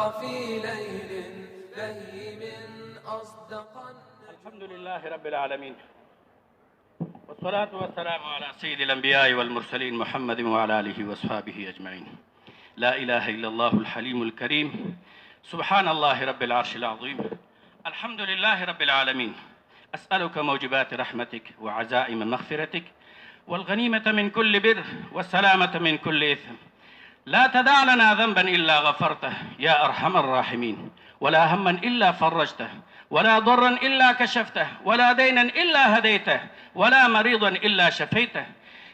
وراق في ليل لهيب أصدقا. الحمد لله رب العالمين، والصلاة والسلام على سيد الأنبياء والمرسلين محمد وعلى آله وأصحابه أجمعين. لا إله إلا الله الحليم الكريم، سبحان الله رب العرش العظيم، الحمد لله رب العالمين. أسألك موجبات رحمتك وعزائم مغفرتك والغنيمة من كل بر والسلامة من كل إثم. لا تدع لنا ذنبا إلا غفرته يا أرحم الراحمين، ولا هما إلا فرجته، ولا ضرا إلا كشفته، ولا دينا إلا هديته، ولا مريضا إلا شفيته.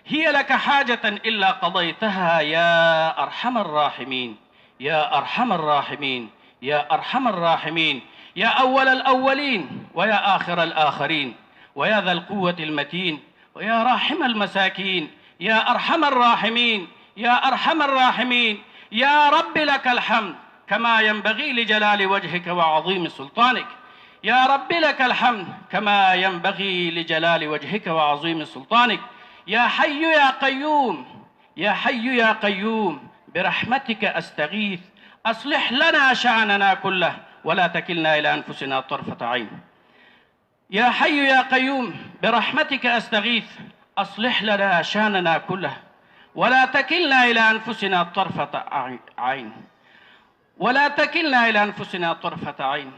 هي لك حاجة إلا قضيتها يا أرحم الراحمين، يا أرحم الراحمين، يا أرحم الراحمين، يا أول الأولين ويا آخر الآخرين، ويا ذا القوة المتين، ويا راحم المساكين، يا أرحم الراحمين، يا أرحم الراحمين. يا رب لك الحمد كما ينبغي لجلال وجهك وعظيم سلطانك. يا رب لك الحمد كما ينبغي لجلال وجهك وعظيم سلطانك. يا حي يا قيوم، يا حي يا قيوم، برحمتك أستغيث، أصلح لنا شأننا كله ولا تكلنا إلى أنفسنا طرفة عين. يا حي يا قيوم، برحمتك أستغيث، أصلح لنا شأننا كله ولا تكلنا إلى أنفسنا طرفة عين، ولا تكلنا إلى أنفسنا طرفة عين.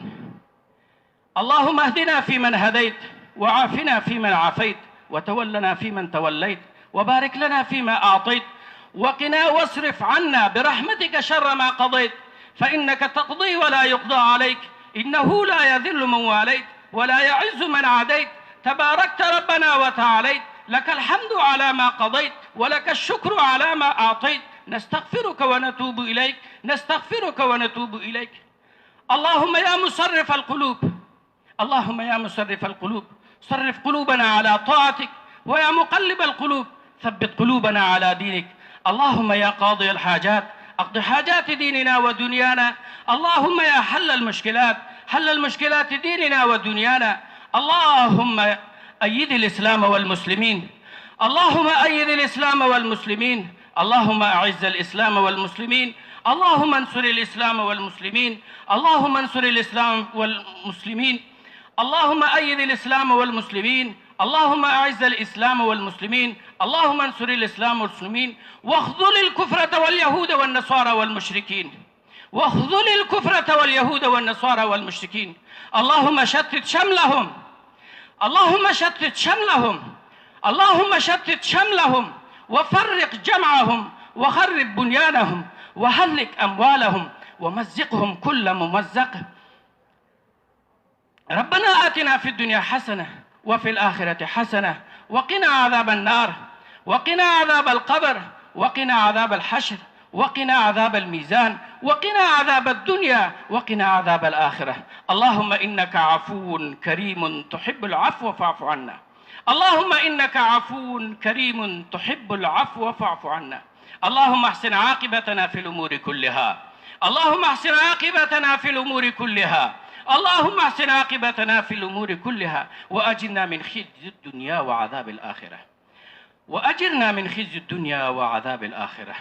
اللهم اهدنا فيمن هديت، وعافنا فيمن عافيت، وتولنا فيمن توليت، وبارك لنا فيما أعطيت، وقنا واصرف عنا برحمتك شر ما قضيت، فإنك تقضي ولا يقضى عليك، إنه لا يذل من واليت ولا يعز من عاديت، تباركت ربنا وتعاليت، لك الحمد على ما قضيت ولك الشكر على ما أعطيت. نستغفرك ونتوب إليك، نستغفرك ونتوب إليك. اللهم يا مصرف القلوب، اللهم يا مصرف القلوب، صرف قلوبنا على طاعتك، ويا مقلب القلوب ثبت قلوبنا على دينك. اللهم يا قاضي الحاجات اقض حاجات ديننا ودنيانا. اللهم يا حل المشكلات، حل المشكلات ديننا ودنيانا. اللهم أيد الإسلام والمسلمين، اللهم أيد الإسلام والمسلمين، اللهم أعز الإسلام والمسلمين، اللهم انصر الإسلام والمسلمين، اللهم انصر الإسلام والمسلمين، اللهم أيد الإسلام والمسلمين، اللهم أعز الإسلام والمسلمين، اللهم انصر الإسلام والمسلمين، واخذل الكفرة واليهود والنصارى والمشركين، واخذل الكفرة واليهود والنصارى والمشركين. اللهم شتت شملهم، اللهم شتت شملهم، اللهم شتت شملهم، وفرق جمعهم، وخرب بنيانهم، وهلك أموالهم، ومزقهم كل ممزق. ربنا آتنا في الدنيا حسنة وفي الآخرة حسنة وقنا عذاب النار، وقنا عذاب القبر، وقنا عذاب الحشر، وقنا عذاب الميزان، وقنا عذاب الدنيا، وقنا عذاب الآخرة. اللهم إنك عفو كريم تحب العفو فاعف عنا، اللهم إنك عفو كريم تحب العفو فاعف عنا. اللهم احسن عاقبتنا في الأمور كلها، اللهم احسن عاقبتنا في الأمور كلها، اللهم احسن عاقبتنا في الأمور كلها، وأجرنا من خزي الدنيا وعذاب الآخرة، وأجرنا من خزي الدنيا وعذاب الآخرة.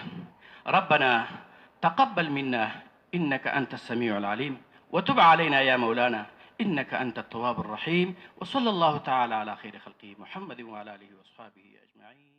ربنا تقبل منا إنك أنت السميع العليم، وتب علينا يا مولانا إنك أنت التواب الرحيم. وصلى الله تعالى على خير خلقه محمد وعلى آله وأصحابه أجمعين.